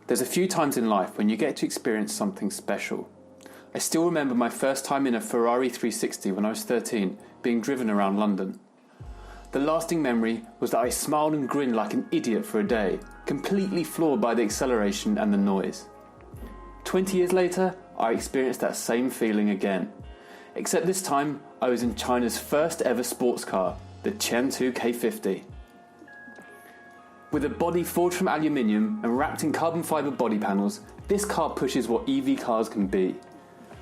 There's a few times in life when you get to experience something special. I still remember my first time in a Ferrari 360 when I was 13, being driven around London. The lasting memory was that I smiled and grinned like an idiot for a day, completely floored by the acceleration and the noise. 20 years later, I experienced that same feeling again. Except this time, I was in China's first ever sports car, the Qiantu K50. With a body forged from aluminium and wrapped in carbon fibre body panels, this car pushes what EV cars can be.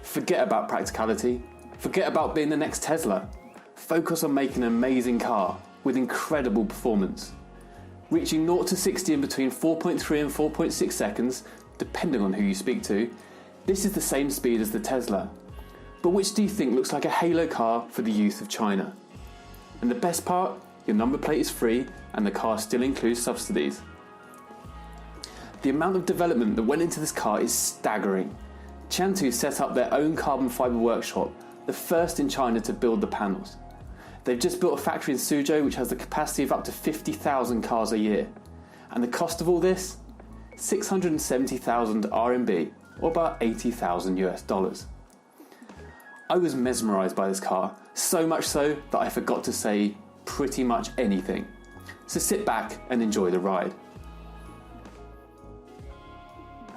Forget about practicality. Forget about being the next Tesla. Focus on making an amazing car with incredible performance. Reaching 0 to 60 in between 4.3 and 4.6 seconds, depending on who you speak to, this is the same speed as the Tesla. But which do you think looks like a halo car for the youth of China? And the best part? Your number plate is free and the car still includes subsidies. The amount of development that went into this car is staggering. Qiantu set up their own carbon fibre workshop, the first in China to build the panels. They've just built a factory in Suzhou which has the capacity of up to 50,000 cars a year. And the cost of all this? 670,000 RMB, or about $80,000 US. I was mesmerised by this car, so much so that I forgot to say pretty much anything. So sit back and enjoy the ride.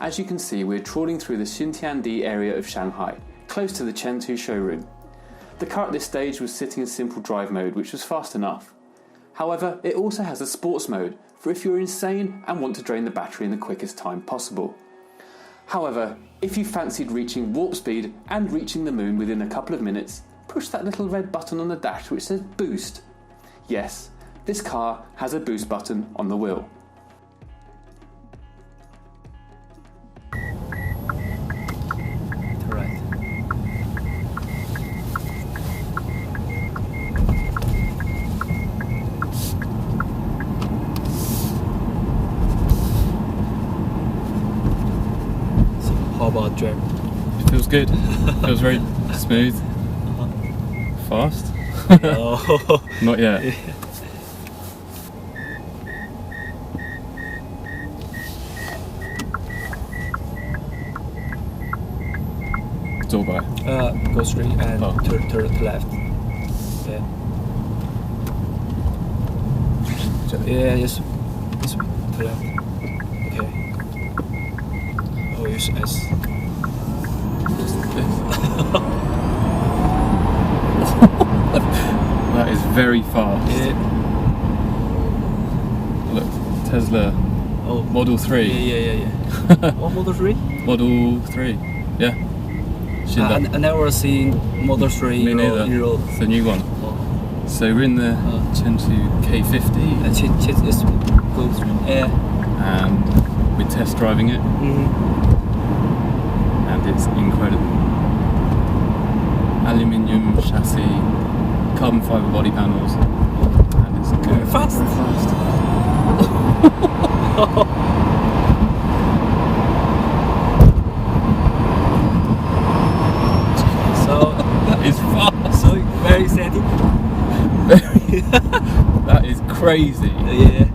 As you can see, we're trawling through the Xintiandi area of Shanghai, close to the Qiantu showroom. The car at this stage was sitting in simple drive mode, which was fast enough. However, it also has a sports mode for if you're insane and want to drain the battery in the quickest time possible. However, if you fancied reaching warp speed and reaching the moon within a couple of minutes, push that little red button on the dash which says boost. Yes, this car has a boost button on the wheel. Right. So how about drive? It feels good. Feels very smooth. Fast? Oh. Not yet. It's all right. Go straight and Oh. turn left. Yeah. Yeah, yes. Yes. Turn left. Okay. Oh, yes, yes. That is very fast. Yeah. Look, Tesla Oh. Model 3. Yeah. What Model 3? Model 3. Yeah. I never seen Model 3 Me in neither. road. It's the new one. Oh. So we're in the Qiantu K50 It's good. Yeah. and we're test driving it and it's incredible. Aluminium chassis, carbon fibre body panels, and it's good. Fast. So That is fast. so very exciting. That is crazy. Yeah.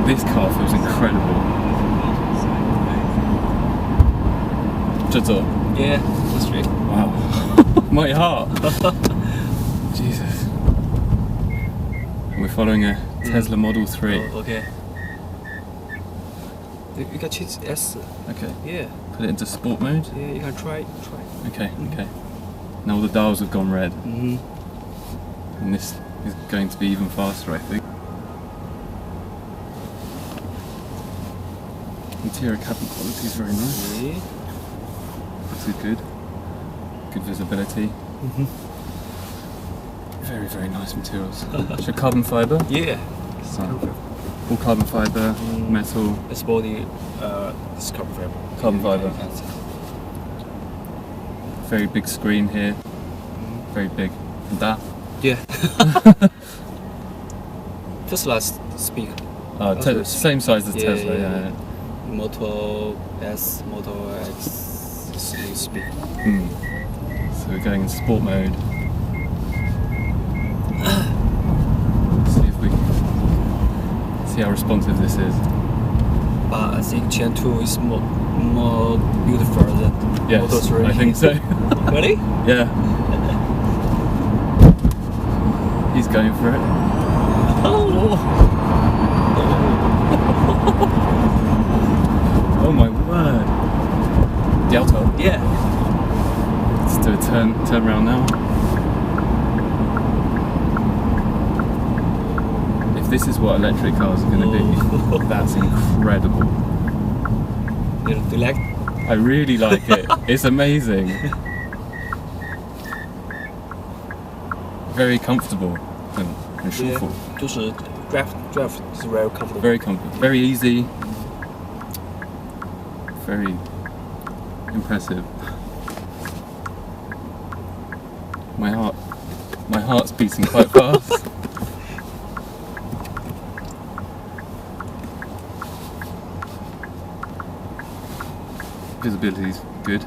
This car feels incredible. Yeah. That's right. Wow. My heart. Jesus. And we're following a Tesla Model 3. Oh, okay. You can choose S. Okay. Yeah. Put it into sport mode. Yeah. You can try. Okay. Now all the dials have gone red. Mm-hmm. And this is going to be even faster, I think. Interior cabin quality is very nice. Yeah. This is good. Good visibility. Very, very nice materials. So carbon fibre. Yeah. So, all carbon fibre, metal, This body, this carbon fiber. carbon fibre. Very big screen here. Very big. And that. Yeah. Tesla's speak. Same size as Yeah, Tesla, yeah, yeah. Moto S, Moto X speak. So we're going in sport mode. See if we can see how responsive this is. but I think Qiantu is more beautiful than Yes, Moto 3. I think so. Really? Yeah. He's going for it. Oh my word. The Alto. Yeah. Let's do a turn round now. If this is what electric cars are going to be, that's incredible. Do you like? I really like it. It's amazing. Very comfortable and 舒服. 就是 drive is very comfortable. Very comfortable. Very easy. Very impressive. My heart's beating quite fast. Visibility is good.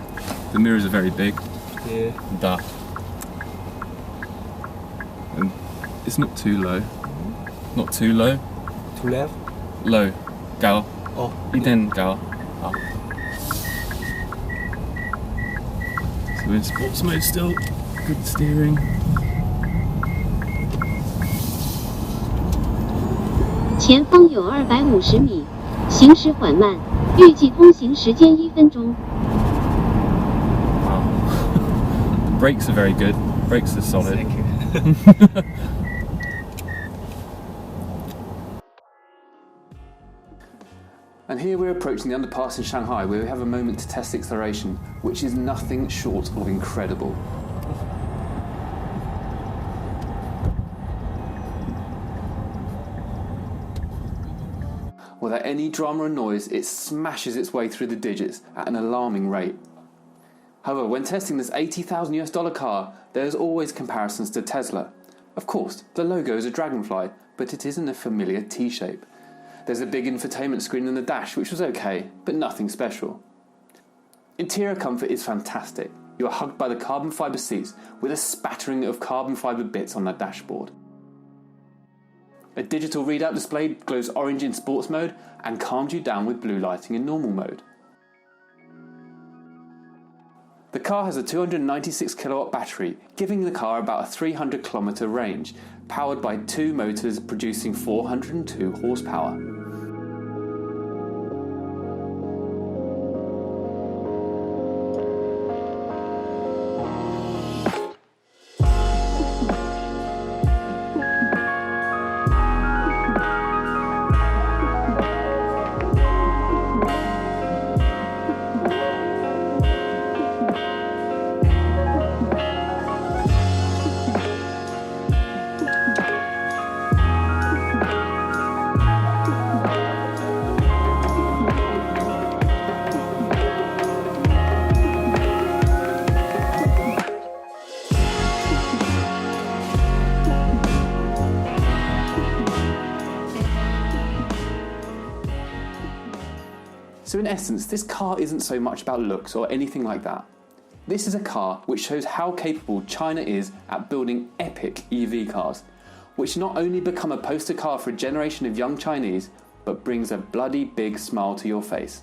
The mirrors are very big. Yeah. Da. And it's not too low. Not too low. To left. Low. 高. Oh. 一点高. Up. So in sports mode still. Good steering. 前方有250米，行驶缓慢，预计通行时间1分钟。 Wow. Brakes are very good. Brakes are solid. Thank you. And here we're approaching the underpass in Shanghai, where we have a moment to test acceleration, which is nothing short of incredible. Without any drama or noise, it smashes its way through the digits at an alarming rate. However, when testing this $80,000 car, there's always comparisons to Tesla. Of course, the logo is a dragonfly, but it isn't a familiar T-shape. There's a big infotainment screen in the dash, which was okay, but nothing special. Interior comfort is fantastic. You are hugged by the carbon fibre seats with a spattering of carbon fibre bits on the dashboard. A digital readout display glows orange in sports mode and calms you down with blue lighting in normal mode. The car has a 296 kilowatt battery, giving the car about a 300 kilometre range, powered by 2 motors producing 402 horsepower. So in essence, this car isn't so much about looks or anything like that. This is a car which shows how capable China is at building epic EV cars, which not only become a poster car for a generation of young Chinese, but brings a bloody big smile to your face.